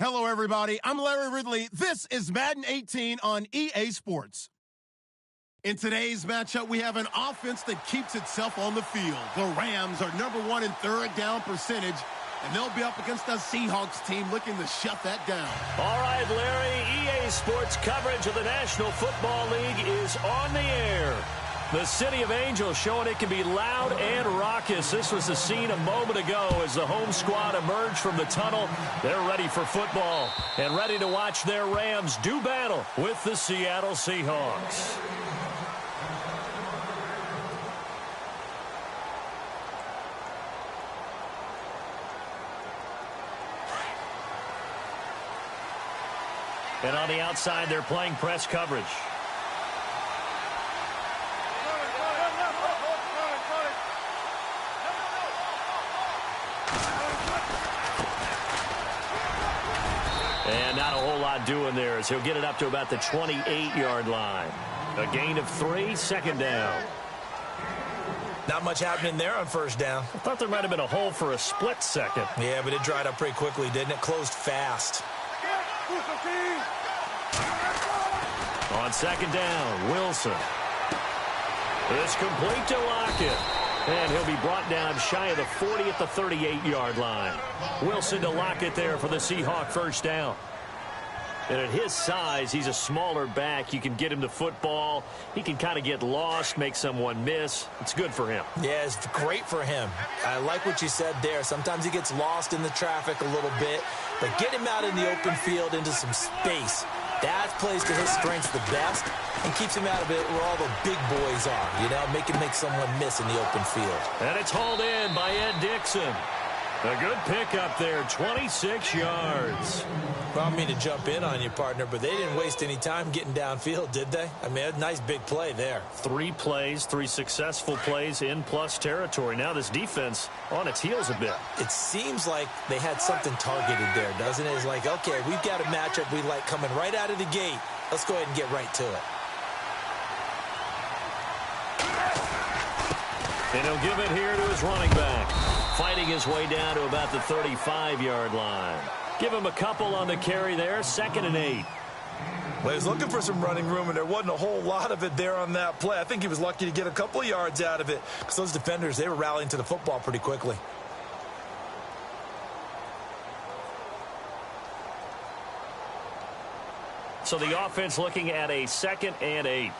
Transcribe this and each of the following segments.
Hello, everybody. I'm Larry Ridley. This is Madden 18 on EA Sports. In today's matchup, we have an offense that keeps itself on the field. The Rams are #1 in third down percentage, and they'll be up against a Seahawks team looking to shut that down. All right, Larry, EA Sports coverage of the National Football League is on the air. The City of Angels showing it can be loud and raucous. This was the scene a moment ago as the home squad emerged from the tunnel. They're ready for football and ready to watch their Rams do battle with the Seattle Seahawks. And on the outside, they're playing press coverage. And not a whole lot doing there as he'll get it up to about the 28-yard line. A gain of 3, second down. Not much happening there on first down. I thought there might have been a hole for a split second. Yeah, but it dried up pretty quickly, didn't it? Closed fast. On second down, Wilson. It's complete to Lockett. And he'll be brought down shy of the 40 at the 38-yard line. Wilson to Lockett there for the Seahawk first down. And at his size, he's a smaller back. You can get him to football. He can kind of get lost, make someone miss. It's good for him. Yeah, it's great for him. I like what you said there. Sometimes he gets lost in the traffic a little bit. But get him out in the open field into some space. That plays to his strengths the best and keeps him out of it where all the big boys are. You know, make someone miss in the open field. And it's hauled in by Ed Dixon. A good pickup there, 26 yards. Well, I don't mean to jump in on you, partner, but they didn't waste any time getting downfield, did they? I mean, a nice big play there. 3 plays, 3 successful plays in plus territory. Now this defense on its heels a bit. It seems like they had something targeted there, doesn't it? It's like, okay, we've got a matchup we like coming right out of the gate. Let's go ahead and get right to it. And he'll give it here to his running back. Fighting his way down to about the 35-yard line. Give him a couple on the carry there, 2nd and 8. Well, he was looking for some running room, and there wasn't a whole lot of it there on that play. I think he was lucky to get a couple of yards out of it because those defenders, they were rallying to the football pretty quickly. So the offense looking at a 2nd and 8.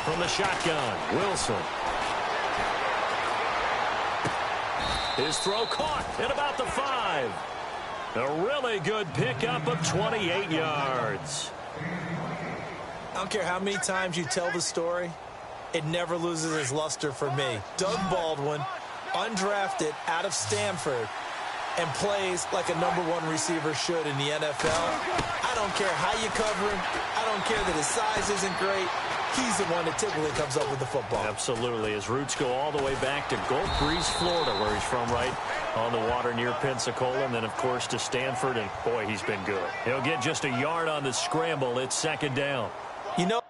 From the shotgun, Wilson. His throw caught at about the 5. A really good pickup of 28 yards. I don't care how many times you tell the story, it never loses its luster for me. Doug Baldwin, undrafted out of Stanford, and plays like a #1 receiver should in the NFL. I don't care how you cover him. I don't care that his size isn't great. He's the one that typically comes up with the football. Absolutely. His roots go all the way back to Gulf Breeze, Florida, where he's from, right on the water near Pensacola, and then, of course, to Stanford, and, boy, he's been good. He'll get just a yard on the scramble. It's 2nd down. You know,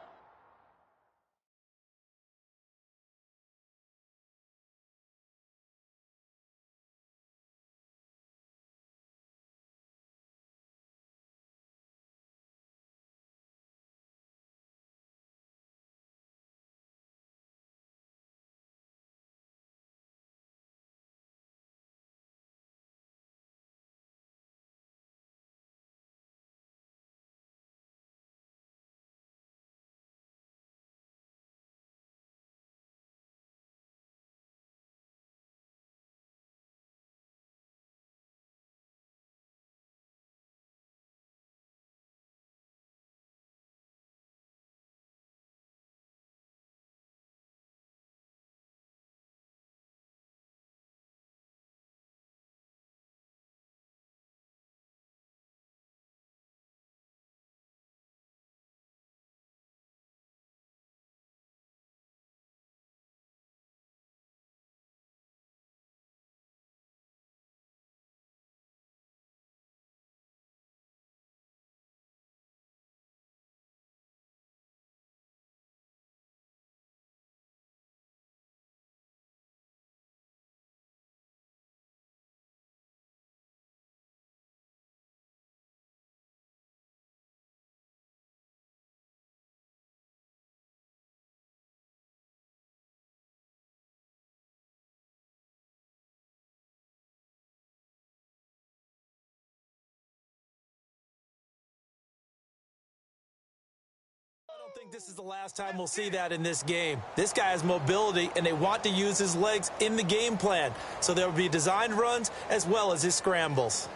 don't think this is the last time we'll see that in this game. This guy has mobility, and they want to use his legs in the game plan. So there will be designed runs as well as his scrambles.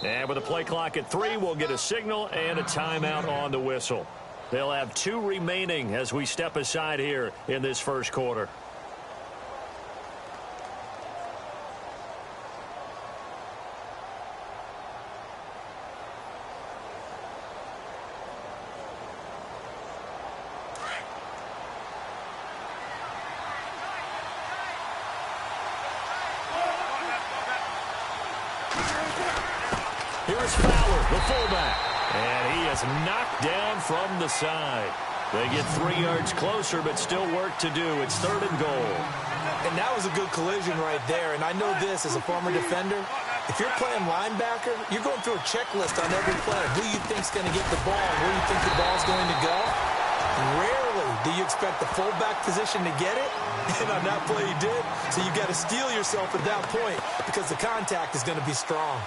And with a play clock at 3, we'll get a signal and a timeout on the whistle. They'll have 2 remaining as we step aside here in this first quarter. Here's Fowler, the fullback. And he is knocked down from the side. They get 3 yards closer, but still work to do. It's 3rd and goal. And that was a good collision right there. And I know this as a former defender. If you're playing linebacker, you're going through a checklist on every play. Who you think's going to get the ball and where you think the ball's going to go. Rarely do you expect the fullback position to get it. And on that play, he did. So you've got to steel yourself at that point because the contact is going to be strong.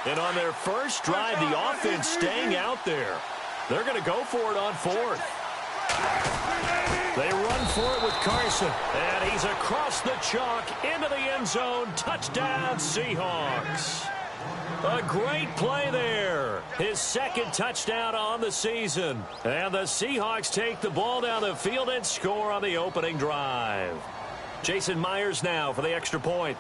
And on their first drive, the offense staying out there. They're going to go for it on 4th. They run for it with Carson. And he's across the chalk into the end zone. Touchdown, Seahawks. A great play there. His 2nd touchdown on the season. And the Seahawks take the ball down the field and score on the opening drive. Jason Myers now for the extra point.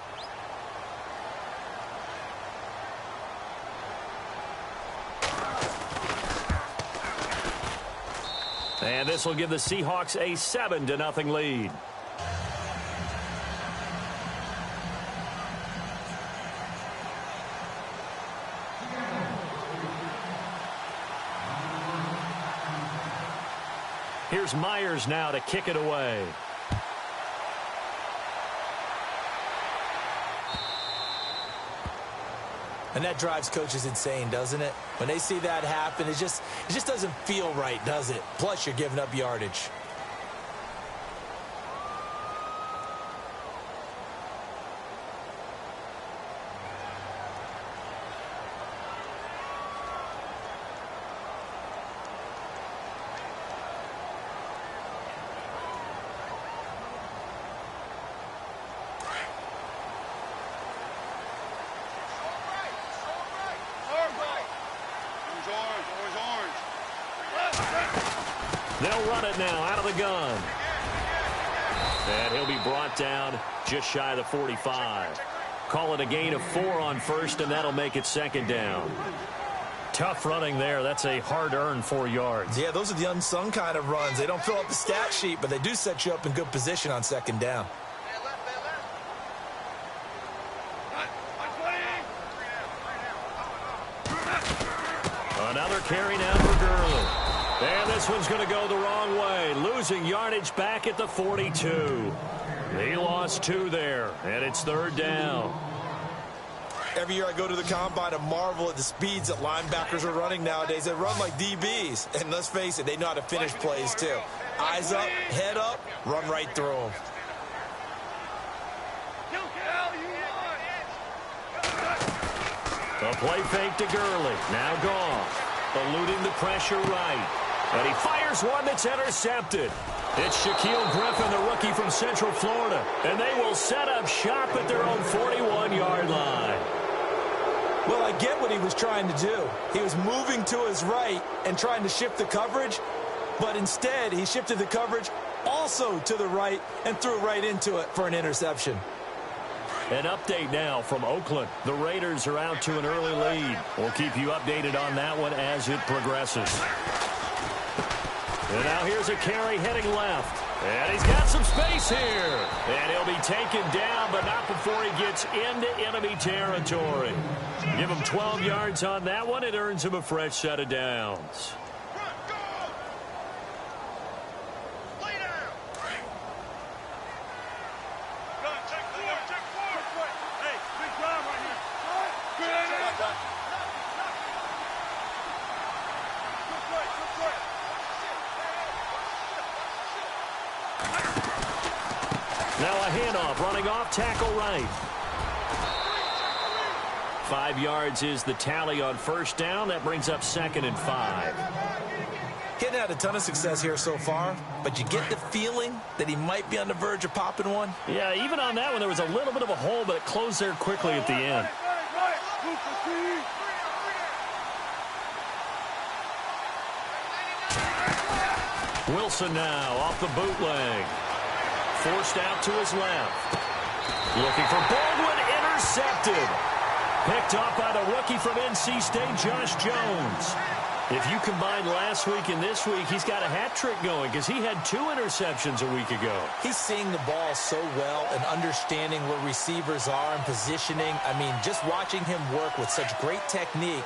And this will give the Seahawks a 7-0 lead. Here's Myers now to kick it away. And that drives coaches insane, doesn't it? When they see that happen, it just doesn't feel right, does it? Plus, you're giving up yardage. They'll run it now out of the gun. And he'll be brought down just shy of the 45. Call it a gain of 4 on 1st, and that'll make it 2nd down. Tough running there. That's a hard-earned 4 yards. Yeah, those are the unsung kind of runs. They don't fill up the stat sheet, but they do set you up in good position on 2nd down. Another carry now for Gurley. And this one's going to go the wrong way. Losing yardage back at the 42. He lost 2 there, and it's 3rd down. Every year I go to the combine and marvel at the speeds that linebackers are running nowadays. They run like DBs. And let's face it, they know how to finish plays too. Eyes up, head up, run right through them. A play fake to Gurley. Now gone. Eluding the pressure right. And he fires one that's intercepted. It's Shaquille Griffin, the rookie from Central Florida. And they will set up shop at their own 41-yard line. Well, I get what he was trying to do. He was moving to his right and trying to shift the coverage. But instead, he shifted the coverage also to the right and threw right into it for an interception. An update now from Oakland. The Raiders are out to an early lead. We'll keep you updated on that one as it progresses. And now here's a carry heading left. And he's got some space here. And he'll be taken down, but not before he gets into enemy territory. Give him 12 yards on that one. It earns him a fresh set of downs. Now a handoff, running off tackle right. 5 yards is the tally on first down. That brings up 2nd and 5. He hadn't had a ton of success here so far, but you get the feeling that he might be on the verge of popping one. Yeah, even on that one, there was a little bit of a hole, but it closed there quickly at the end. Wilson now off the bootleg. Forced out to his left. Looking for Baldwin, intercepted. Picked off by the rookie from NC State, Josh Jones. If you combine last week and this week, he's got a hat trick going because he had 2 interceptions a week ago. He's seeing the ball so well and understanding where receivers are and positioning. I mean, just watching him work with such great technique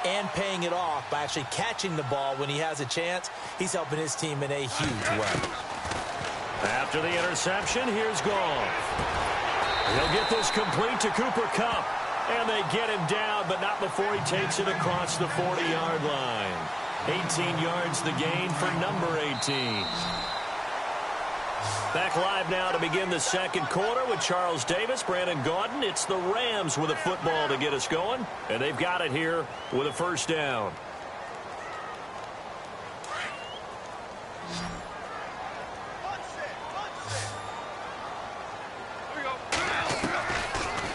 and paying it off by actually catching the ball when he has a chance, he's helping his team in a huge way. After the interception, here's Goff. He'll get this complete to Cooper Kupp. And they get him down, but not before he takes it across the 40-yard line. 18 yards the gain for number 18. Back live now to begin the second quarter with Charles Davis, Brandon Gaudin. It's the Rams with a football to get us going, and they've got it here with a first down.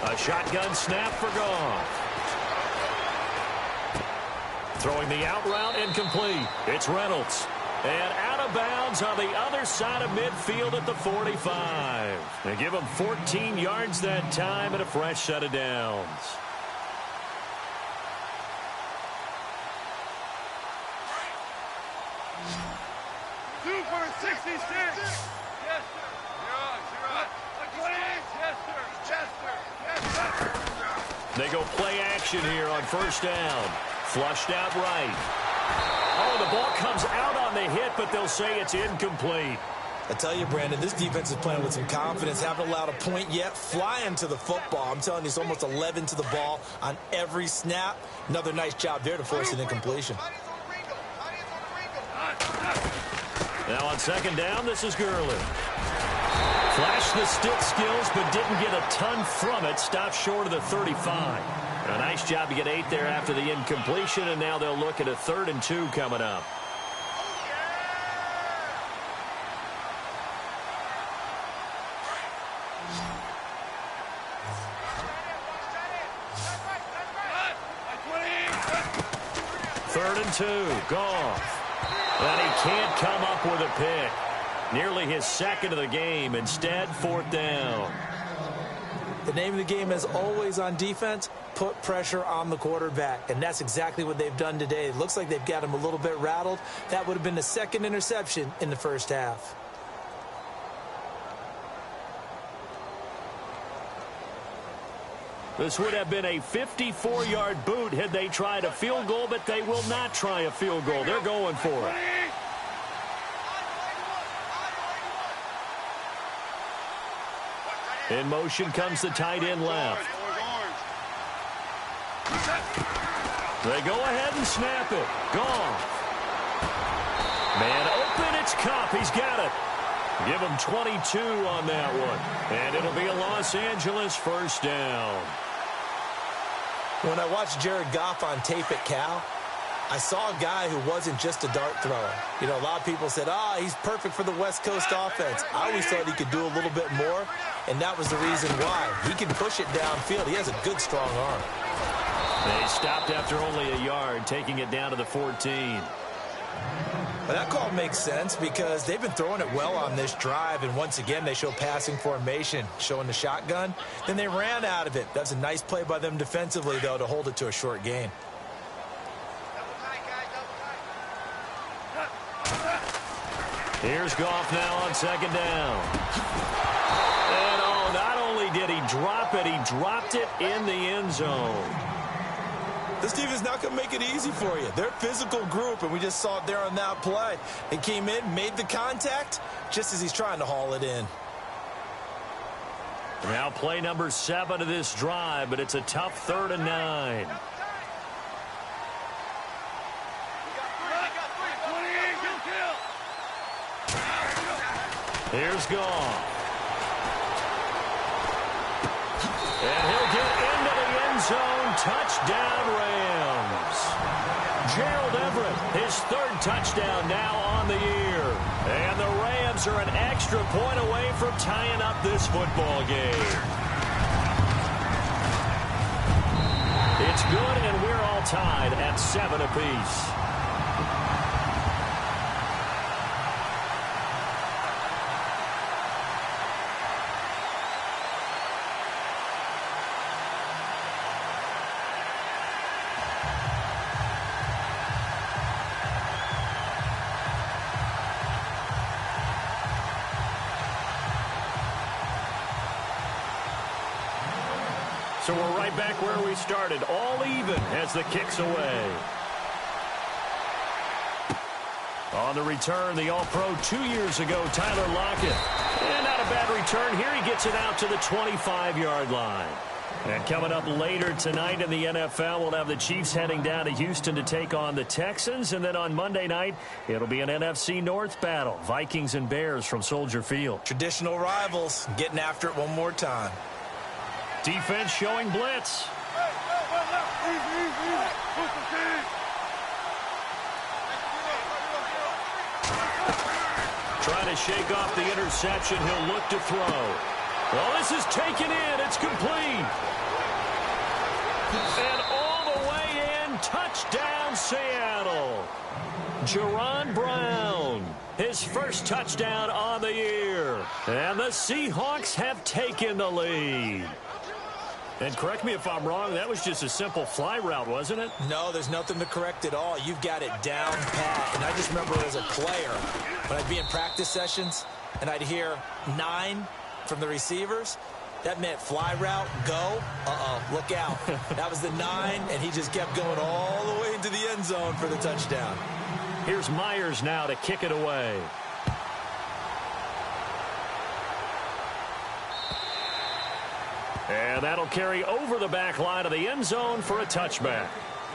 A shotgun snap for Goff. Throwing the out route incomplete. It's Reynolds. And out of bounds on the other side of midfield at the 45. They give him 14 yards that time and a fresh set of downs. They go play action here on first down. Flushed out right. Oh, the ball comes out on the hit, but they'll say it's incomplete. I tell you, Brandon, this defense is playing with some confidence. Haven't allowed a point yet. Flying to the football. I'm telling you, it's almost 11 to the ball on every snap. Another nice job there to force an incompletion. Now on second down, this is Gurley. Flashed the stick skills, but didn't get a ton from it. Stopped short of the 35. A nice job to get 8 there after the incompletion, and now they'll look at a 3rd and 2 coming up. Third and 2, Goff. And he can't come up with a pick. Nearly his 2nd of the game. Instead, 4th down. The name of the game is always on defense, put pressure on the quarterback. And that's exactly what they've done today. It looks like they've got him a little bit rattled. That would have been the 2nd interception in the first half. This would have been a 54-yard boot had they tried a field goal, but they will not try a field goal. They're going for it. In motion comes the tight end left. They go ahead and snap it. Goff. Man open, it's Kupp. He's got it. Give him 22 on that one. And it'll be a Los Angeles first down. When I watched Jared Goff on tape at Cal, I saw a guy who wasn't just a dart thrower. You know, a lot of people said, he's perfect for the West Coast offense. I always thought he could do a little bit more, and that was the reason why. He can push it downfield. He has a good, strong arm. They stopped after only a yard, taking it down to the 14. Well, that call makes sense because they've been throwing it well on this drive, and once again, they show passing formation, showing the shotgun. Then they ran out of it. That's a nice play by them defensively, though, to hold it to a short gain. Here's Goff now on second down. And, oh, not only did he drop it, he dropped it in the end zone. This defense is not going to make it easy for you. They're a physical group, and we just saw it there on that play. They came in, made the contact, just as he's trying to haul it in. Now play number 7 of this drive, but it's a tough 3rd and 9. Here's Goff. And he'll get into the end zone. Touchdown, Rams. Gerald Everett, his 3rd touchdown now on the year. And the Rams are an extra point away from tying up this football game. It's good, and we're all tied at 7 apiece. So we're right back where we started, all even as the kick's away. On the return, the All-Pro 2 years ago, Tyler Lockett. And not a bad return here. He gets it out to the 25-yard line. And coming up later tonight in the NFL, we'll have the Chiefs heading down to Houston to take on the Texans. And then on Monday night, it'll be an NFC North battle. Vikings and Bears from Soldier Field. Traditional rivals getting after it one more time. Defense showing blitz. Trying to shake off the interception. He'll look to throw. Well, this is taken in. It's complete. And all the way in. Touchdown, Seattle. Jerron Brown, his first touchdown on the year. And the Seahawks have taken the lead. And correct me if I'm wrong, that was just a simple fly route, wasn't it? No, there's nothing to correct at all. You've got it down pat. And I just remember as a player, when I'd be in practice sessions, and I'd hear 9 from the receivers, that meant fly route, go, look out. That was the 9, and he just kept going all the way into the end zone for the touchdown. Here's Myers now to kick it away. And that'll carry over the back line of the end zone for a touchback.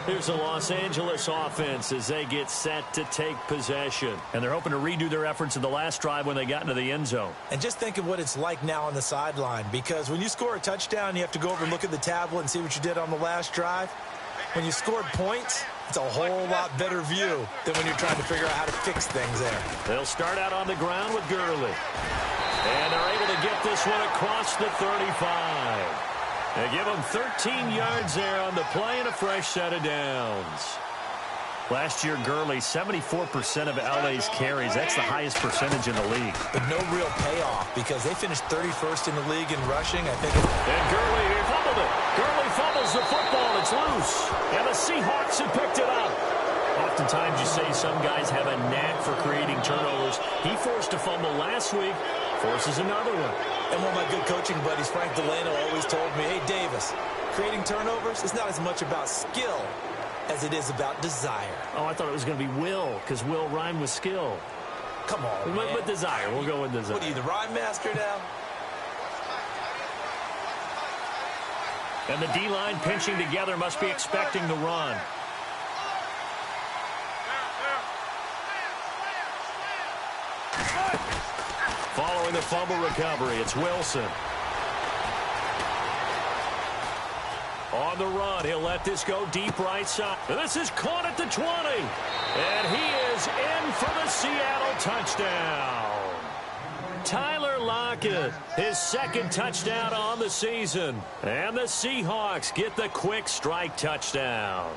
Here's the Los Angeles offense as they get set to take possession. And they're hoping to redo their efforts in the last drive when they got into the end zone. And just think of what it's like now on the sideline, because when you score a touchdown, you have to go over and look at the tablet and see what you did on the last drive. When you scored points, it's a whole lot better view than when you're trying to figure out how to fix things there. They'll start out on the ground with Gurley. And they're able to get this one across the 35. They give him 13 yards there on the play and a fresh set of downs. Last year, Gurley, 74% of LA's carries. That's the highest percentage in the league. But no real payoff because they finished 31st in the league in rushing. I think. And Gurley, he fumbled it. Gurley fumbles the football. It's loose. And the Seahawks have picked it up. Oftentimes you say some guys have a knack for creating turnovers. He forced a fumble last week. Forces another one. And one of my good coaching buddies, Frank Delano, always told me, hey, Davis, creating turnovers is not as much about skill as it is about desire. Oh, I thought it was going to be will, because will rhyme with skill. Come on, man. But desire. We'll go with desire. What are you, the rhyme master now? And the D-line pinching together must be expecting the run. Following the fumble recovery, it's Wilson. On the run, he'll let this go deep right side. This is caught at the 20. And he is in for the Seattle touchdown. Tyler Lockett, his second touchdown on the season. And the Seahawks get the quick strike touchdown.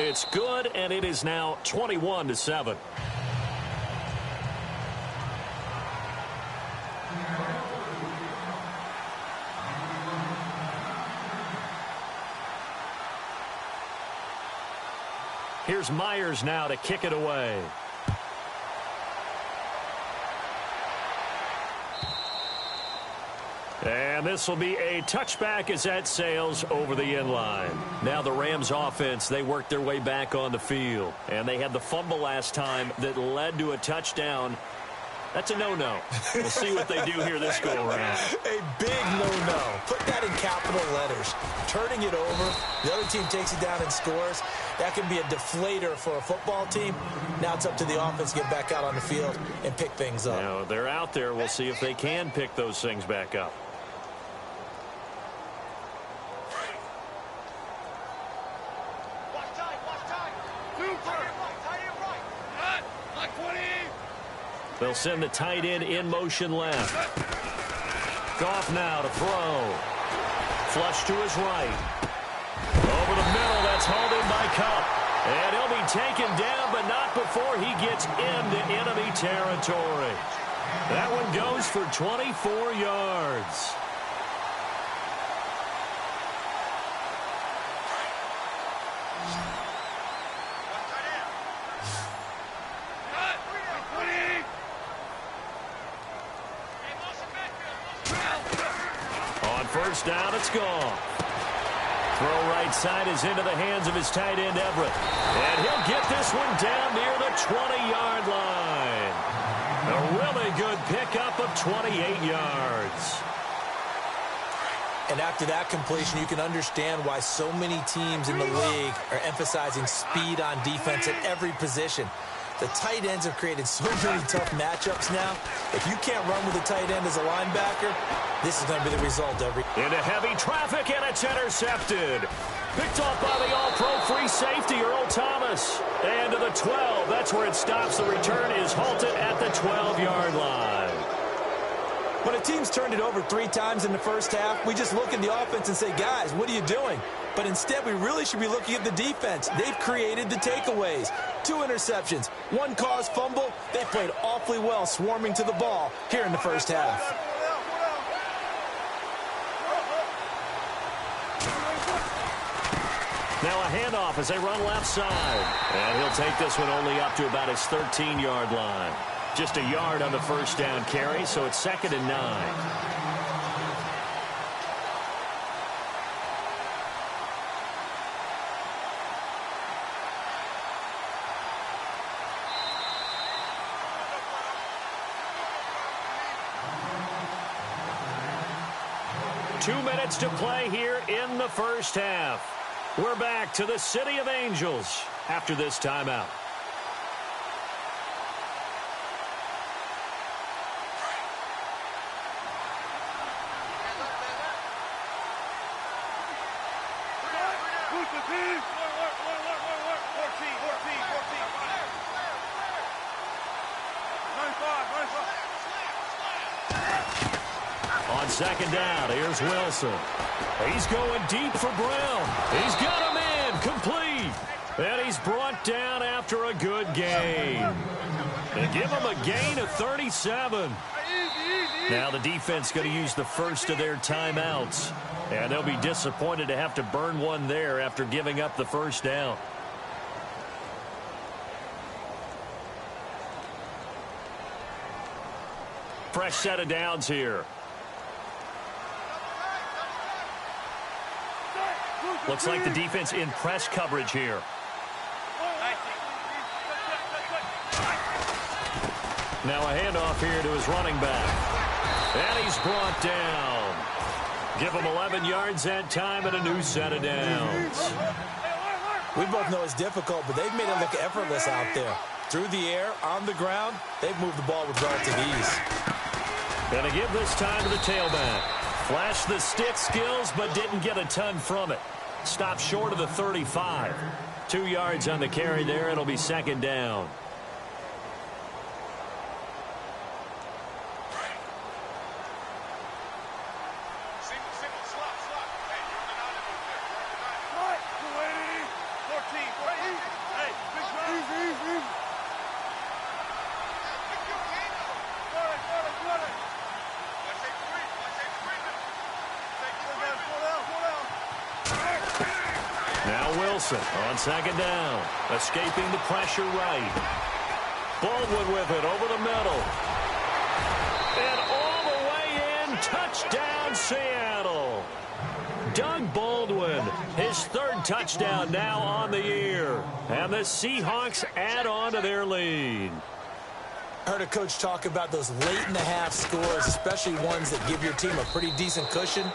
It's good, and it is now 21-7. Here's Myers now to kick it away. And this will be a touchback as that sails over the end line. Now the Rams offense, they worked their way back on the field. And they had the fumble last time that led to a touchdown. That's a no-no. We'll see what they do here this go-around. A big no-no. Put that in capital letters. Turning it over, the other team takes it down and scores. That can be a deflator for a football team. Now it's up to the offense to get back out on the field and pick things up. Now they're out there. We'll see if they can pick those things back up. They'll send the tight end in motion left. Goff now to throw. Flush to his right. Over the middle, that's hauled in by Kupp. And he'll be taken down, but not before he gets into enemy territory. That one goes for 24 yards. First down, it's gone. Throw right side is into the hands of his tight end, Everett. And he'll get this one down near the 20-yard line. A really good pickup of 28 yards. And after that completion, you can understand why so many teams in the league are emphasizing speed on defense at every position. The tight ends have created so many tough matchups now. If you can't run with a tight end as a linebacker, this is going to be the result every. Into heavy traffic, and it's intercepted. Picked off by the all-pro free safety, Earl Thomas. And to the 12. That's where it stops. The return is halted at the 12-yard line. When a team's turned it over 3 times in the first half, we just look at the offense and say, guys, what are you doing? But instead, we really should be looking at the defense. They've created the takeaways. 2 interceptions, 1 caused fumble. They played awfully well swarming to the ball here in the first half. Now a handoff as they run left side. And he'll take this one only up to about his 13-yard line. Just a yard on the first down carry, so it's 2nd and 9. Two minutes to play here in the first half. We're back to the City of Angels after this timeout. On 2nd down, here's Wilson. He's going deep for Brown. He's got him in, complete. And he's brought down after a good gain. They give him a gain of 37. Now the defense going to use the first of their timeouts. And they'll be disappointed to have to burn one there after giving up the first down. Fresh set of downs here. Looks like the defense in press coverage here. Now a handoff here to his running back. And he's brought down. Give him 11 yards that time and a new set of downs. We both know it's difficult, but they've made it look effortless out there. Through the air, on the ground, they've moved the ball with relative ease. Gonna give this time to the tailback. Flashed the stick skills, but didn't get a ton from it. Stopped short of the 35. 2 yards on the carry there. It'll be 2nd down. Now Wilson on second down. Escaping the pressure right. Baldwin with it over the middle. And all the way in. Touchdown, Seattle. Doug Baldwin, his third touchdown now on the year. And the Seahawks add on to their lead. I heard a coach talk about those late-in-the-half scores, especially ones that give your team a pretty decent cushion.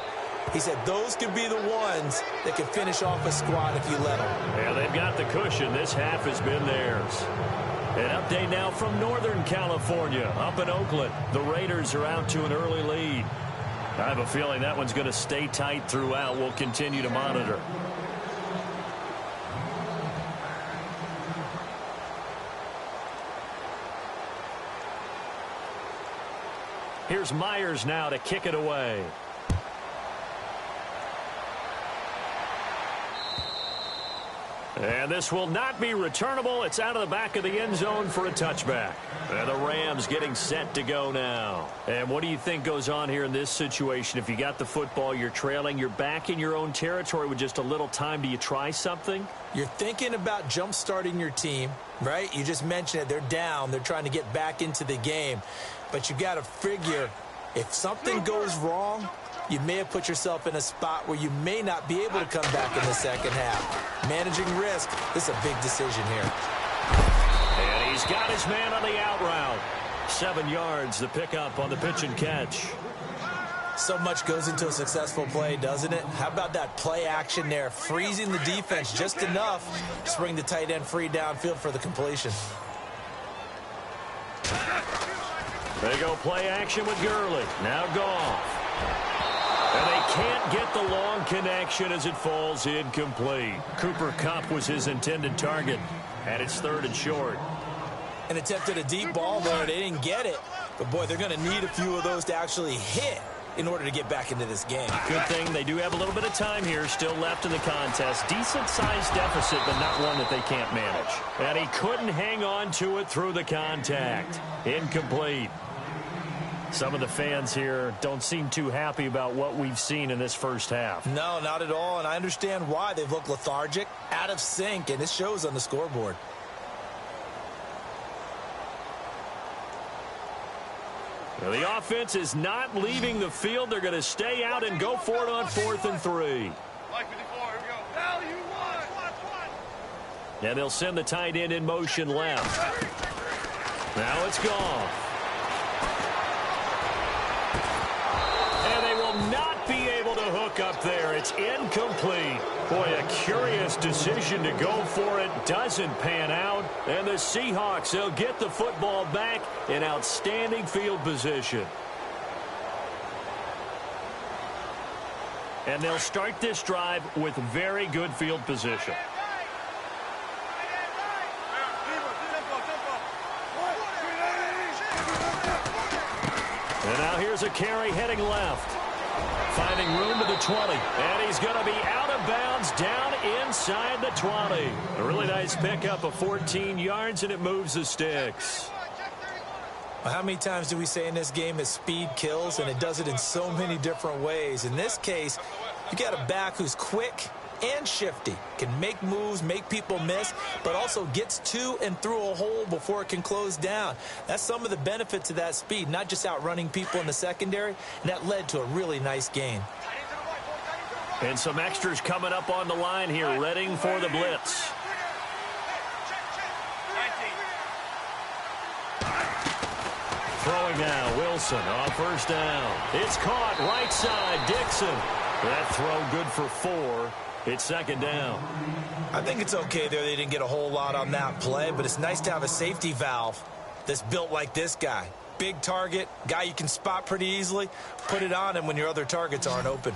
He said those could be the ones that can finish off a squad if you let them. Yeah, they've got the cushion. This half has been theirs. An update now from Northern California. Up in Oakland, the Raiders are out to an early lead. I have a feeling that one's going to stay tight throughout. We'll continue to monitor. Here's Myers now to kick it away. And this will not be returnable. It's out of the back of the end zone for a touchback. And the Rams getting set to go now. And what do you think goes on here in this situation? If you got the football, you're trailing, you're back in your own territory with just a little time. Do you try something? You're thinking about jump-starting your team, right? You just mentioned it. They're down. They're trying to get back into the game. But you got to figure if something goes wrong, you may have put yourself in a spot where you may not be able to come back in the second half. Managing risk, this is a big decision here. And he's got his man on the out route. 7 yards, the pickup on the pitch and catch. So much goes into a successful play, doesn't it? How about that play action there, freezing the defense just enough to bring the tight end free downfield for the completion. They go play action with Gurley. Now Goff. And they can't get the long connection as it falls incomplete. Cooper Kupp was his intended target, and it's 3rd and short. And attempted a deep ball there. They didn't get it. But, boy, they're going to need a few of those to actually hit in order to get back into this game. Good thing they do have a little bit of time here still left in the contest. Decent-sized deficit, but not one that they can't manage. And he couldn't hang on to it through the contact. Incomplete. Some of the fans here don't seem too happy about what we've seen in this first half. No, not at all, and I understand why. They've looked lethargic, out of sync, and it shows on the scoreboard. Now, the offense is not leaving the field. They're going to stay out and go for it on 4th and 3. And they'll send the tight end in motion left. Now it's Goff. Not be able to hook up there. It's incomplete. Boy, a curious decision to go for it. Doesn't pan out. And the Seahawks, they'll get the football back in outstanding field position. And they'll start this drive with very good field position. And now here's a carry heading left. Finding room to the 20. And he's going to be out of bounds down inside the 20. A really nice pickup of 14 yards, and it moves the sticks. Well, how many times do we say in this game that speed kills, and it does it in so many different ways? In this case, you got a back who's quick and shifty, can make moves, make people miss, but also gets to and through a hole before it can close down. That's some of the benefits of that speed, not just outrunning people in the secondary, and that led to a really nice gain. And some extras coming up on the line here, readying for the blitz. Throwing now, Wilson on 1st down. It's caught right side, Dixon. That throw good for 4. It's 2nd down. I think it's okay there. They didn't get a whole lot on that play, but it's nice to have a safety valve that's built like this guy. Big target, guy you can spot pretty easily. Put it on him when your other targets aren't open.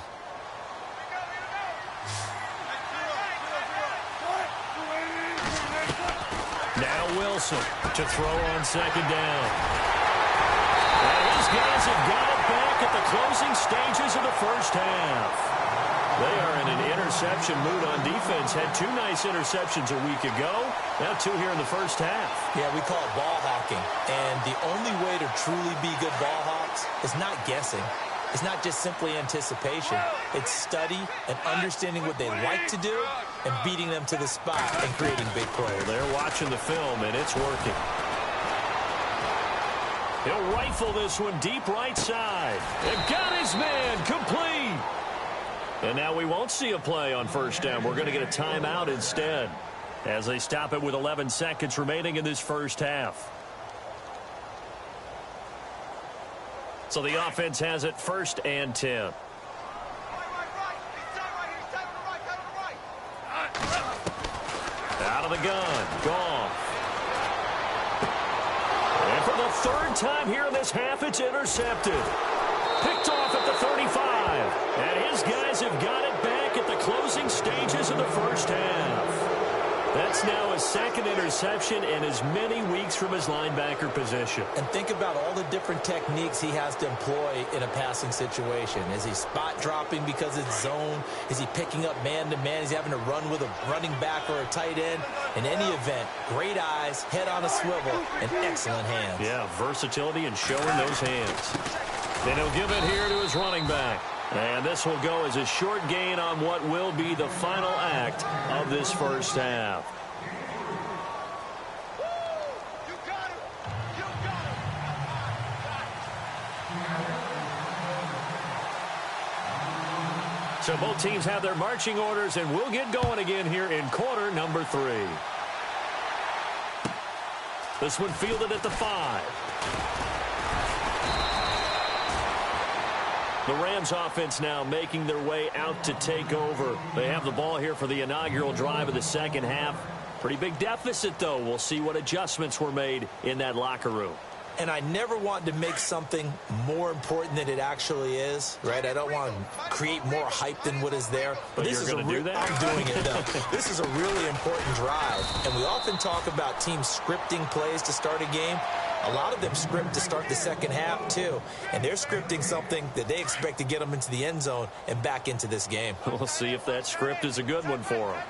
Now Wilson to throw on 2nd down. And these guys have got it back at the closing stages of the first half. They are in an interception mood on defense. Had 2 nice interceptions a week ago. Now 2 here in the first half. Yeah, we call it ball hawking. And the only way to truly be good ball hawks is not guessing. It's not just simply anticipation. It's study and understanding what they like to do and beating them to the spot and creating big plays. They're watching the film, and it's working. He'll rifle this one deep right side. And got his man complete. And now we won't see a play on first down. We're going to get a timeout instead as they stop it with 11 seconds remaining in this first half. So the offense has it 1st and 10. Out of the gun. Goff. And for the 3rd time here in this half, it's intercepted. Picked off at the 35. And his guys have got it back at the closing stages of the first half. That's now his 2nd interception in as many weeks from his linebacker position. And think about all the different techniques he has to employ in a passing situation. Is he spot dropping because it's zone? Is he picking up man-to-man? Is he having to run with a running back or a tight end? In any event, great eyes, head on a swivel, and excellent hands. Yeah, versatility and showing those hands. Then he'll give it here to his running back. And this will go as a short gain on what will be the final act of this first half. So both teams have their marching orders, and we'll get going again here in quarter number 3. This one fielded at the 5. The Rams offense now making their way out to take over. They have the ball here for the inaugural drive of the second half. Pretty big deficit, though. We'll see what adjustments were made in that locker room. And I never want to make something more important than it actually is, right? I don't want to create more hype than what is there. But this is going to do that? I'm doing it, though. This is a really important drive. And we often talk about teams scripting plays to start a game. A lot of them script to start the second half, too. And they're scripting something that they expect to get them into the end zone and back into this game. We'll see if that script is a good one for them.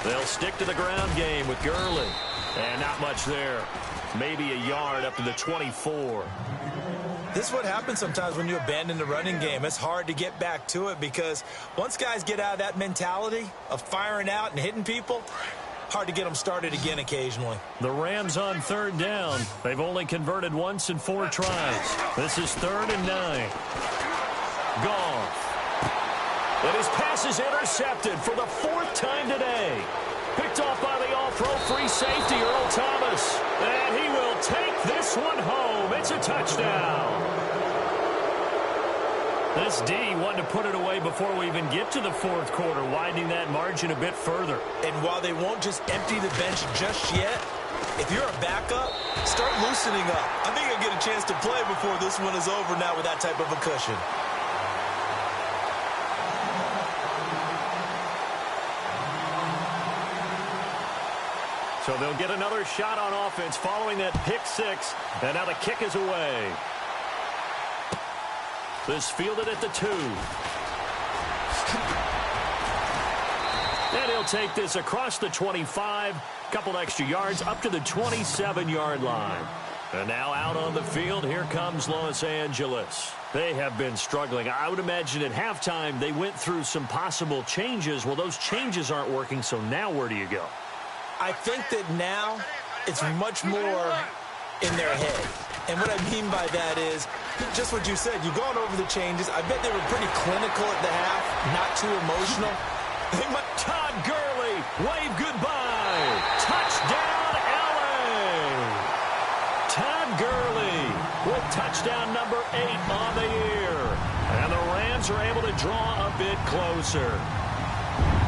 They'll stick to the ground game with Gurley. And not much there. Maybe a yard up to the 24. This is what happens sometimes when you abandon the running game. It's hard to get back to it because once guys get out of that mentality of firing out and hitting people, hard to get them started again occasionally. The Rams on 3rd down. They've only converted once in 4 tries. This is 3rd and 9. Goff. And his pass is intercepted for the 4th time today. Picked off by the all-pro free safety, Earl Thomas. And he will take this one home. It's a touchdown. This D wanted to put it away before we even get to the 4th quarter, widening that margin a bit further. And while they won't just empty the bench just yet, if you're a backup, start loosening up. I think you'll get a chance to play before this one is over now with that type of a cushion. So they'll get another shot on offense following that pick 6. And now the kick is away. This fielded at the 2. And he'll take this across the 25. Couple extra yards up to the 27-yard line. And now out on the field, here comes Los Angeles. They have been struggling. I would imagine at halftime they went through some possible changes. Well, those changes aren't working, so now where do you go? I think that now it's much more in their head. And what I mean by that is just what you said. You've gone over the changes. I bet they were pretty clinical at the half, not too emotional. Todd Gurley, wave goodbye. Touchdown, LA. Todd Gurley with touchdown number 8 on the year. And the Rams are able to draw a bit closer.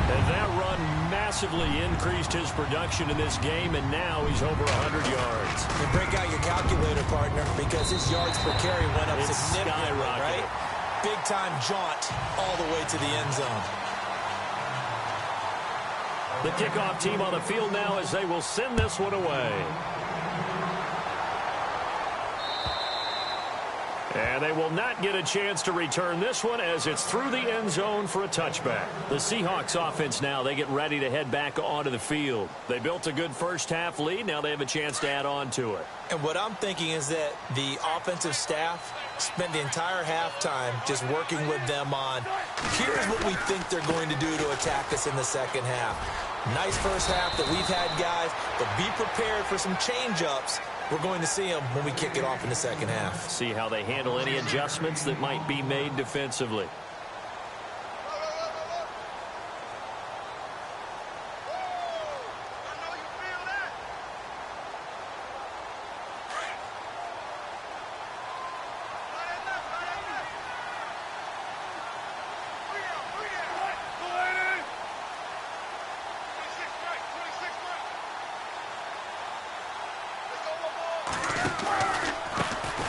And that run massively increased his production in this game, and now he's over 100 yards. You break out your calculator, partner, because his yards per carry went up significantly, right? Big-time jaunt all the way to the end zone. The kickoff team on the field now as they will send this one away. And they will not get a chance to return this one as it's through the end zone for a touchback. The Seahawks offense now, they get ready to head back onto the field. They built a good first-half lead. Now they have a chance to add on to it. And what I'm thinking is that the offensive staff spent the entire halftime just working with them on, here's what we think they're going to do to attack us in the second half. Nice first half that we've had, guys, but be prepared for some change-ups. We're going to see them when we kick it off in the second half. See how they handle any adjustments that might be made defensively.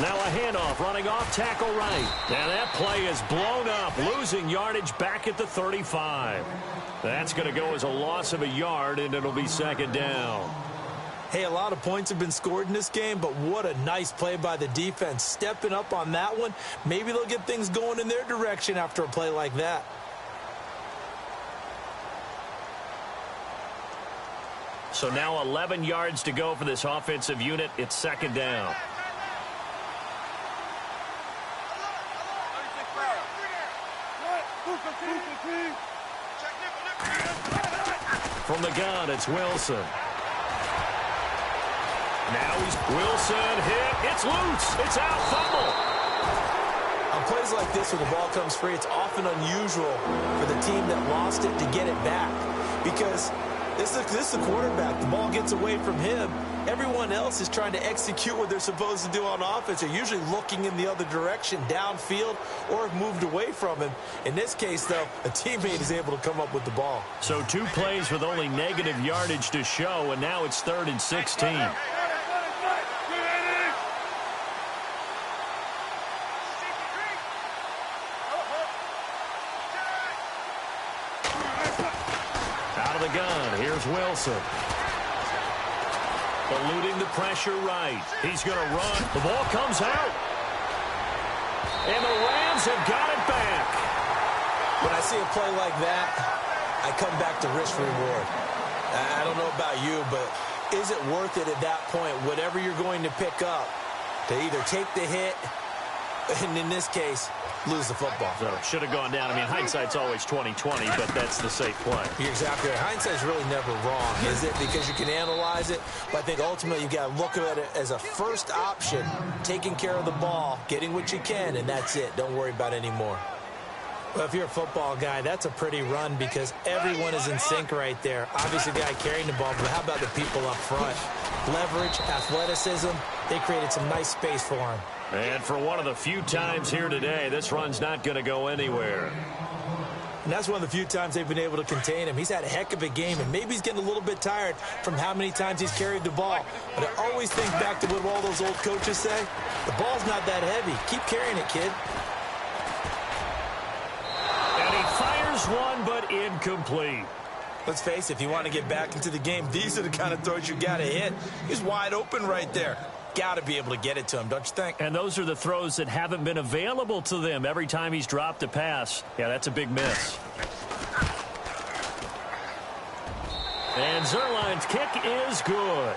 Now a handoff, running off tackle right. Now that play is blown up, losing yardage back at the 35. That's going to go as a loss of a yard, and it'll be second down. Hey, a lot of points have been scored in this game, but what a nice play by the defense. Stepping up on that one, maybe they'll get things going in their direction after a play like that. So now 11 yards to go for this offensive unit. It's second down. From the gun, it's Wilson. Now he's Wilson hit. It's loose. It's out. Fumble. On plays like this where the ball comes free, it's often unusual for the team that lost it to get it back because this is the quarterback. The ball gets away from him. Everyone else is trying to execute what they're supposed to do on offense. They're usually looking in the other direction, downfield, or have moved away from him. In this case, though, a teammate is able to come up with the ball. So 2 plays with only negative yardage to show, and now it's 3rd and 16. Out of the gun, here's Wilson. Eluding the pressure right. He's going to run. The ball comes out. And the Rams have got it back. When I see a play like that, I come back to risk reward. I don't know about you, but is it worth it at that point, whatever you're going to pick up, to either take the hit, and in this case, lose the football? So should have gone down. I mean, hindsight's always 20/20, but that's the safe play. You're exactly right. Hindsight's really never wrong, is it? Because you can analyze it, but I think ultimately you got to look at it as a first option, taking care of the ball, getting what you can, and that's it. Don't worry about any more. Well, if you're a football guy, that's a pretty run because everyone is in sync right there. Obviously, the guy carrying the ball, but how about the people up front? Leverage, athleticism, they created some nice space for him. And for one of the few times here today, this run's not going to go anywhere. And that's one of the few times they've been able to contain him. He's had a heck of a game, and maybe he's getting a little bit tired from how many times he's carried the ball. But I always think back to what all those old coaches say. The ball's not that heavy. Keep carrying it, kid. And he fires one, but incomplete. Let's face it, if you want to get back into the game, these are the kind of throws you got to hit. He's wide open right there. Got to be able to get it to him, don't you think? And those are the throws that haven't been available to them every time he's dropped a pass. Yeah, that's a big miss. And Zerline's kick is good.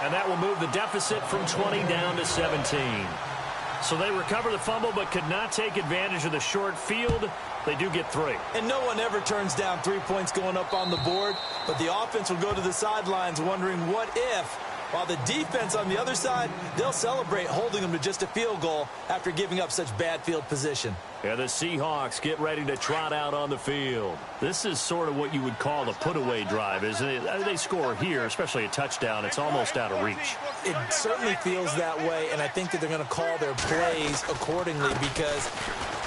And that will move the deficit from 20 down to 17. So they recover the fumble but could not take advantage of the short field. They do get 3. And no one ever turns down 3 points going up on the board, but the offense will go to the sidelines wondering what if. While the defense on the other side, they'll celebrate holding them to just a field goal after giving up such bad field position. Yeah, the Seahawks get ready to trot out on the field. This is sort of what you would call a put-away drive, isn't it? They score here, especially a touchdown. It's almost out of reach. It certainly feels that way, and I think that they're going to call their plays accordingly because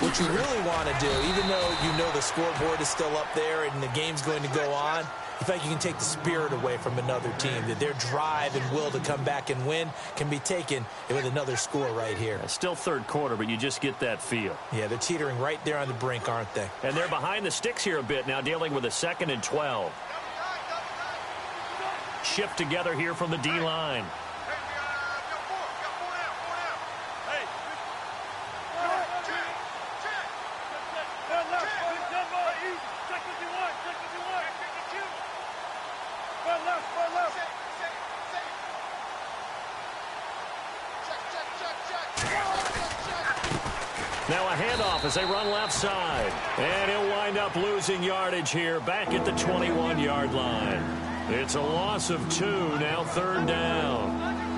what you really want to do, even though you know the scoreboard is still up there and the game's going to go on, I feel like you can take the spirit away from another team, that their drive and will to come back and win can be taken with another score right here. It's still third quarter, but you just get that feel. Yeah, they're teetering right there on the brink, aren't they? And they're behind the sticks here a bit now, dealing with a 2nd and 12. Shift together here from the D-line. Now a handoff as they run left side. And he'll wind up losing yardage here back at the 21-yard line. It's a loss of 2, now 3rd down.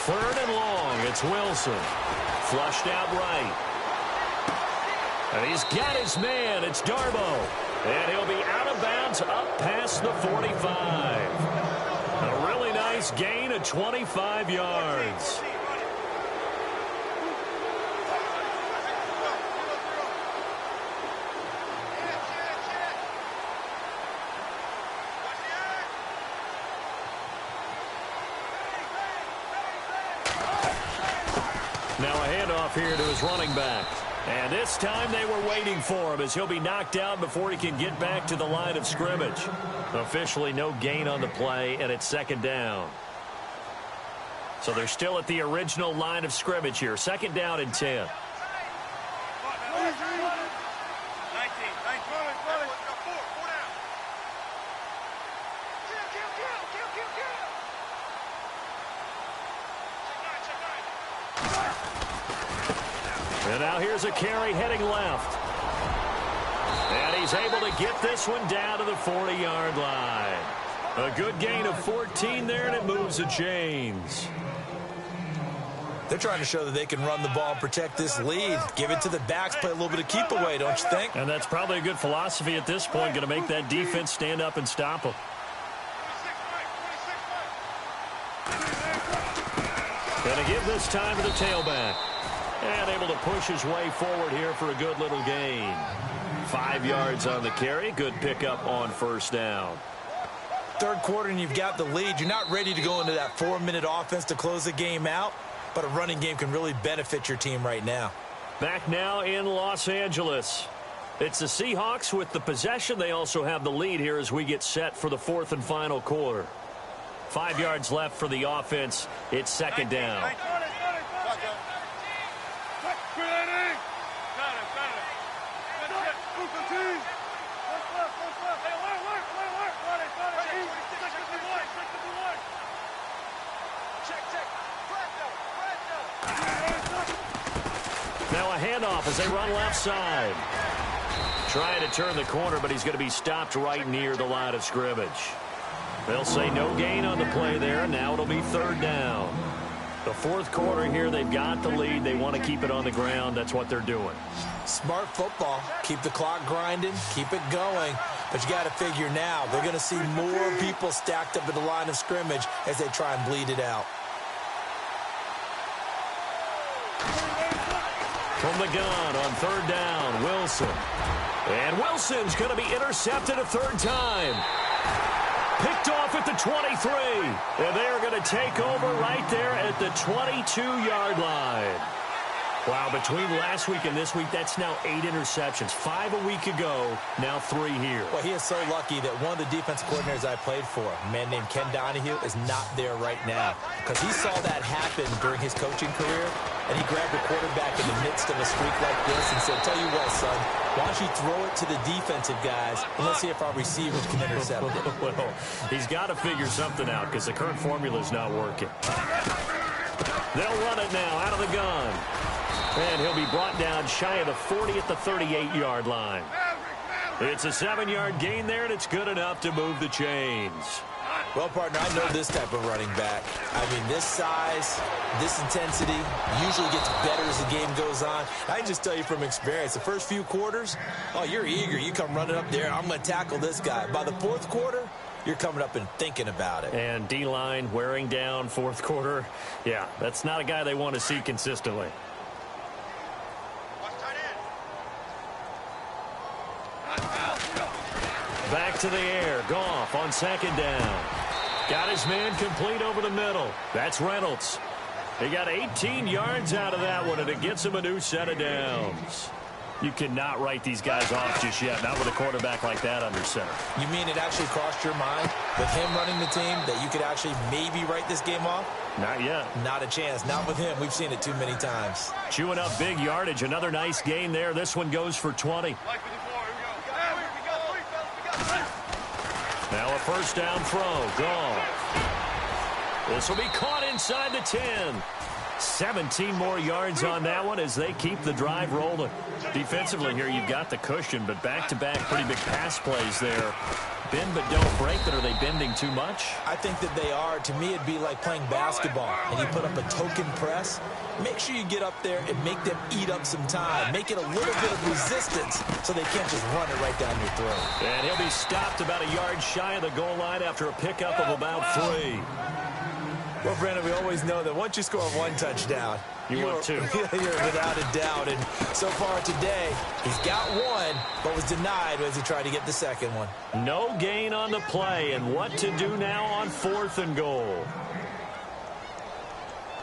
Third and long, it's Wilson. Flushed out right. And he's got his man, it's Darbo. And he'll be out of bounds up past the 45. A really nice gain of 25 yards. Now a handoff here to his running back. And this time they were waiting for him as he'll be knocked out before he can get back to the line of scrimmage. Officially no gain on the play, and it's 2nd down. So they're still at the original line of scrimmage here. 2nd down and 10. And now here's a carry heading left. And he's able to get this one down to the 40-yard line. A good gain of 14 there, and it moves the chains. They're trying to show that they can run the ball and protect this lead. Give it to the backs, play a little bit of keep away, don't you think? And that's probably a good philosophy at this point, going to make that defense stand up and stop them. Going to give this time to the tailback. And able to push his way forward here for a good little gain. 5 yards on the carry. Good pickup on 1st down. 3rd quarter and you've got the lead. You're not ready to go into that 4-minute offense to close the game out, but a running game can really benefit your team right now. Back now in Los Angeles. It's the Seahawks with the possession. They also have the lead here as we get set for the 4th and final quarter. 5 yards left for the offense. It's 2nd down. Now a handoff as they run left side. Trying to turn the corner, but he's going to be stopped right near the line of scrimmage. They'll say no gain on the play there. Now it'll be 3rd down. The 4th quarter here, they've got the lead. They want to keep it on the ground. That's what they're doing. Smart football. Keep the clock grinding. Keep it going. But you got to figure now, they're going to see more people stacked up at the line of scrimmage as they try and bleed it out. From the gun on 3rd down, Wilson. And Wilson's going to be intercepted a 3rd time. Picked off at the 23. And they are going to take over right there at the 22-yard line. Wow, between last week and this week, that's now 8 interceptions. 5 a week ago, now 3 here. Well, he is so lucky that one of the defensive coordinators I played for, a man named Ken Donahue, is not there right now. Because he saw that happen during his coaching career, and he grabbed the quarterback in the midst of a streak like this and said, tell you what, son, why don't you throw it to the defensive guys, and let's see if our receivers can intercept it. Well, he's got to figure something out because the current formula is not working. They'll run it now out of the gun. And he'll be brought down shy of the 40 at the 38-yard line. It's a 7-yard gain there, and it's good enough to move the chains. Well, partner, I know this type of running back. I mean, this size, this intensity usually gets better as the game goes on. I can just tell you from experience, the first few quarters, oh, you're eager. You come running up there, I'm going to tackle this guy. By the 4th quarter, you're coming up and thinking about it. And D-line wearing down 4th quarter. Yeah, that's not a guy they want to see consistently. Back to the air. Goff on 2nd down. Got his man complete over the middle. That's Reynolds. He got 18 yards out of that one, and it gets him a new set of downs. You cannot write these guys off just yet, not with a quarterback like that under center. You mean it actually crossed your mind with him running the team that you could actually maybe write this game off? Not yet. Not a chance. Not with him. We've seen it too many times. Chewing up big yardage. Another nice gain there. This one goes for 20. Now a first down throw. Gone. This will be caught inside the 10. 17 more yards on that one as they keep the drive rolling. Defensively here, you've got the cushion, but back-to-back pretty big pass plays there. Bend but don't break, but are they bending too much? I think that they are. To me, it'd be like playing basketball, and you put up a token press. Make sure you get up there and make them eat up some time. Make it a little bit of resistance so they can't just run it right down your throat. And he'll be stopped about a yard shy of the goal line after a pickup of about 3. Well, Brandon, we always know that once you score one touchdown, you want 2. You're without a doubt. And so far today, he's got one, but was denied as he tried to get the second one. No gain on the play, and what to do now on 4th and goal.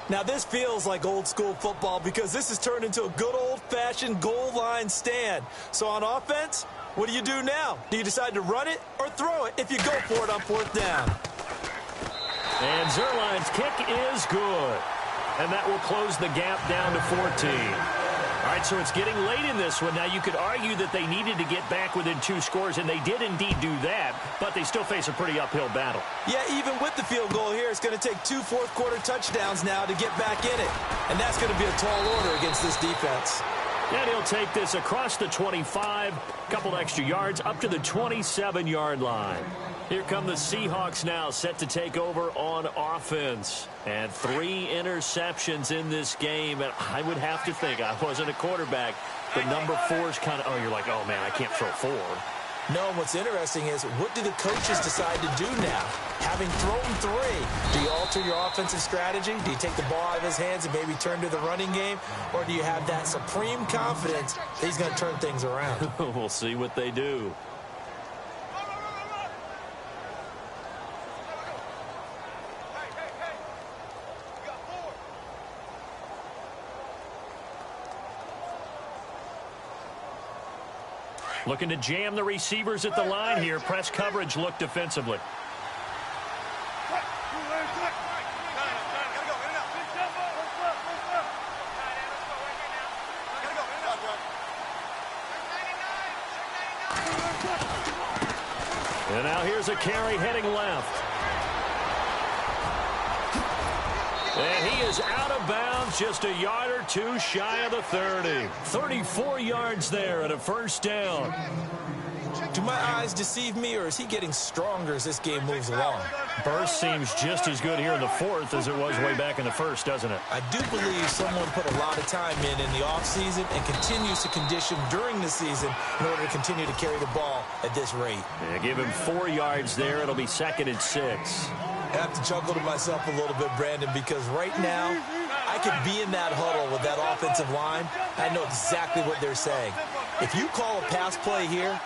Now, this feels like old-school football because this has turned into a good old-fashioned goal line stand. So on offense, what do you do now? Do you decide to run it or throw it if you go for it on 4th down? And Zerline's kick is good. And that will close the gap down to 14. All right, so it's getting late in this one. Now, you could argue that they needed to get back within 2 scores, and they did indeed do that, but they still face a pretty uphill battle. Yeah, even with the field goal here, it's going to take 2 fourth-quarter touchdowns now to get back in it. And that's going to be a tall order against this defense. And he'll take this across the 25, a couple extra yards, up to the 27-yard line. Here come the Seahawks now, set to take over on offense. And 3 interceptions in this game. And I would have to think, I wasn't a quarterback, but number 4 is kind of, oh, you're like, oh, man, I can't throw 4. No, and what's interesting is, what do the coaches decide to do now? Having thrown 3, do you alter your offensive strategy? Do you take the ball out of his hands and maybe turn to the running game? Or do you have that supreme confidence that he's going to turn things around? We'll see what they do. Looking to jam the receivers at the line here. Press coverage look defensively. And now here's a carry heading left. And he is out of bounds, just a yard or 2 shy of the 30. 34 yards there and a first down. Do my eyes deceive me, or is he getting stronger as this game moves along? Burst seems just as good here in the 4th as it was way back in the 1st, doesn't it? I do believe someone put a lot of time in the offseason and continues to condition during the season in order to continue to carry the ball at this rate. Yeah, give him 4 yards there. It'll be 2nd and 6. I have to chuckle to myself a little bit, Brandon, because right now I could be in that huddle with that offensive line. I know exactly what they're saying. If you call a pass play here,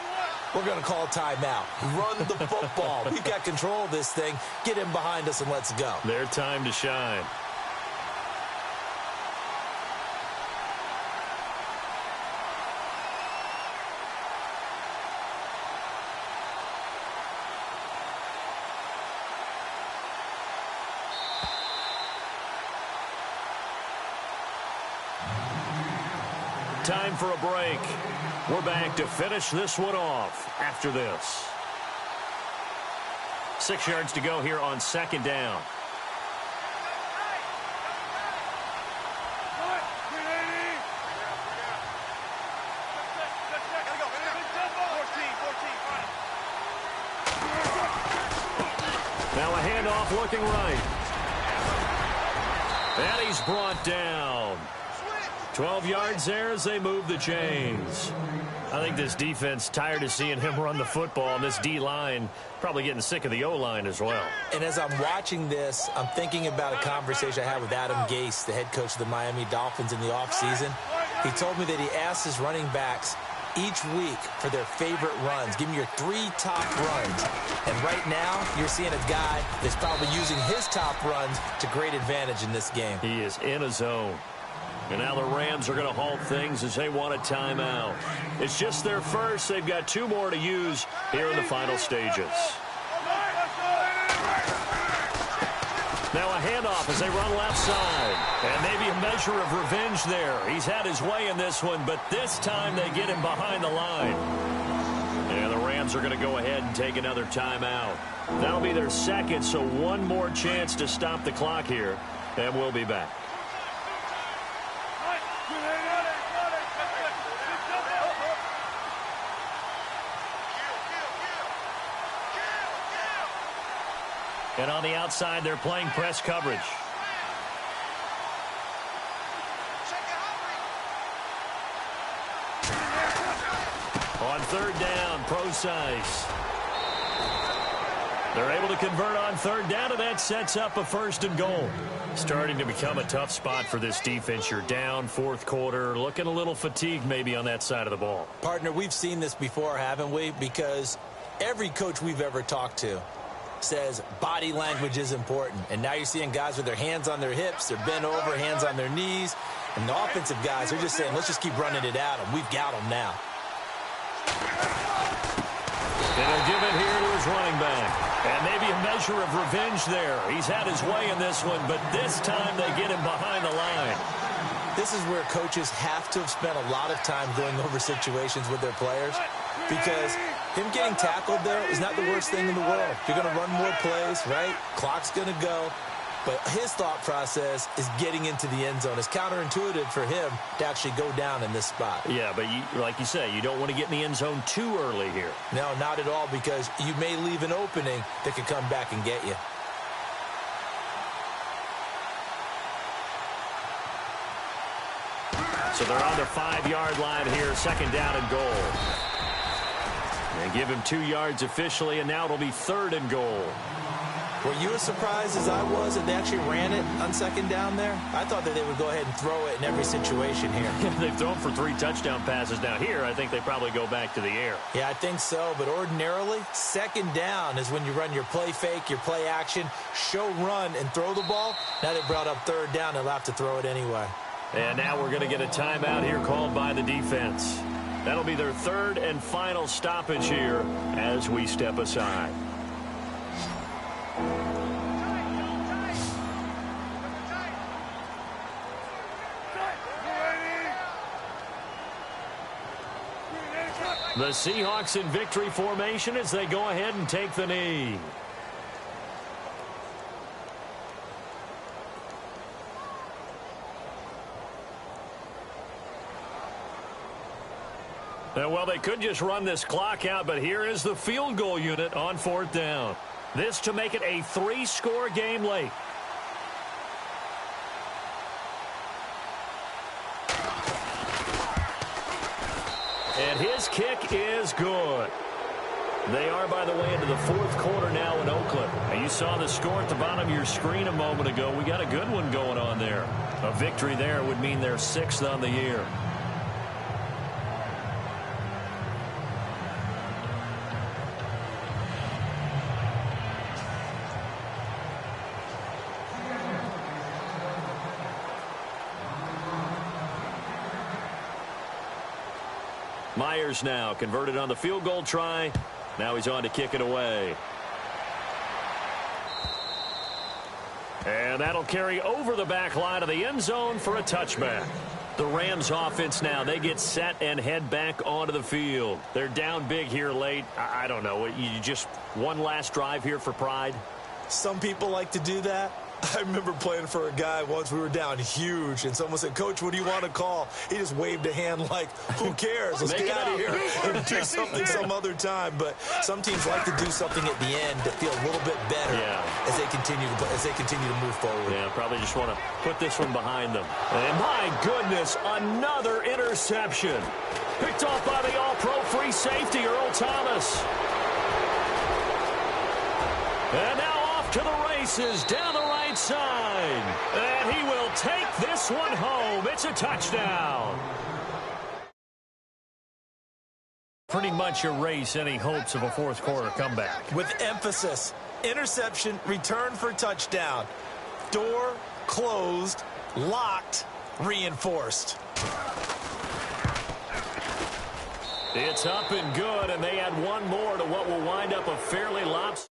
we're going to call a timeout. Run the football. We've got control of this thing. Get him behind us and let's go. Their time to shine. Time for a break. We're back to finish this one off after this. 6 yards to go here on 2nd down. Now a handoff looking right. And he's brought down. 12 yards there as they move the chains. I think this defense tired of seeing him run the football, and this D-line probably getting sick of the O-line as well. And as I'm watching this, I'm thinking about a conversation I had with Adam Gase, the head coach of the Miami Dolphins in the offseason. He told me that he asked his running backs each week for their favorite runs. Give me your 3 top runs. And right now, you're seeing a guy that's probably using his top runs to great advantage in this game. He is in a zone. And now the Rams are going to halt things as they want a timeout. It's just their first. They've got 2 more to use here in the final stages. Now a handoff as they run left side. And maybe a measure of revenge there. He's had his way in this one, but this time they get him behind the line. And the Rams are going to go ahead and take another timeout. That'll be their second, so one more chance to stop the clock here. And we'll be back. And on the outside, they're playing press coverage. On third down, Procise. They're able to convert on third down, and that sets up a 1st and goal. Starting to become a tough spot for this defense. You're down, 4th quarter, looking a little fatigued maybe on that side of the ball. Partner, we've seen this before, haven't we? Because every coach we've ever talked to says body language is important. And now you're seeing guys with their hands on their hips, they're bent over, hands on their knees. And the offensive guys are just saying, let's just keep running it at them. We've got them now. And he'll give it here to his running back. And maybe a measure of revenge there. He's had his way in this one, but this time they get him behind the line. This is where coaches have to have spent a lot of time going over situations with their players, because him getting tackled there is not the worst thing in the world. You're going to run more plays, right? Clock's going to go. But his thought process is getting into the end zone. It's counterintuitive for him to actually go down in this spot. Yeah, but like you say, you don't want to get in the end zone too early here. No, not at all, because you may leave an opening that could come back and get you. So they're on the 5-yard line here, 2nd down and goal. They give him 2 yards officially, and now it'll be 3rd and goal. Were you as surprised as I was that they actually ran it on 2nd down there? I thought that they would go ahead and throw it in every situation here. They've thrown for 3 touchdown passes. Now here, I think they probably go back to the air. Yeah, I think so. But ordinarily, 2nd down is when you run your play fake, your play action, show run, and throw the ball. Now they brought up 3rd down. They'll have to throw it anyway. And now we're going to get a timeout here called by the defense. That'll be their 3rd and final stoppage here as we step aside. The Seahawks in victory formation as they go ahead and take the knee. Well, they could just run this clock out, but here is the field goal unit on 4th down. This to make it a 3-score game late. And his kick is good. They are, by the way, into the 4th quarter now in Oakland. And you saw the score at the bottom of your screen a moment ago. We got a good one going on there. A victory there would mean they're 6th on the year. Myers now converted on the field goal try. Now he's on to kick it away. And that'll carry over the back line of the end zone for a touchback. The Rams offense now, they get set and head back onto the field. They're down big here late. I don't know. You just one last drive here for pride? Some people like to do that. I remember playing for a guy once. We were down huge, and someone said, "Coach, what do you want to call?" He just waved a hand like, "Who cares? Let's get out of here and do something some other time." But some teams like to do something at the end to feel a little bit better as they continue to move forward. Yeah, probably just want to put this one behind them. And my goodness, another interception. Picked off by the all-pro free safety, Earl Thomas. And now off to the races down the right side. And he will take this one home. It's a touchdown. Pretty much erase any hopes of a fourth quarter comeback. With emphasis, interception, return for touchdown. Door closed, locked, reinforced. It's up and good, and they add one more to what will wind up a fairly lopsided.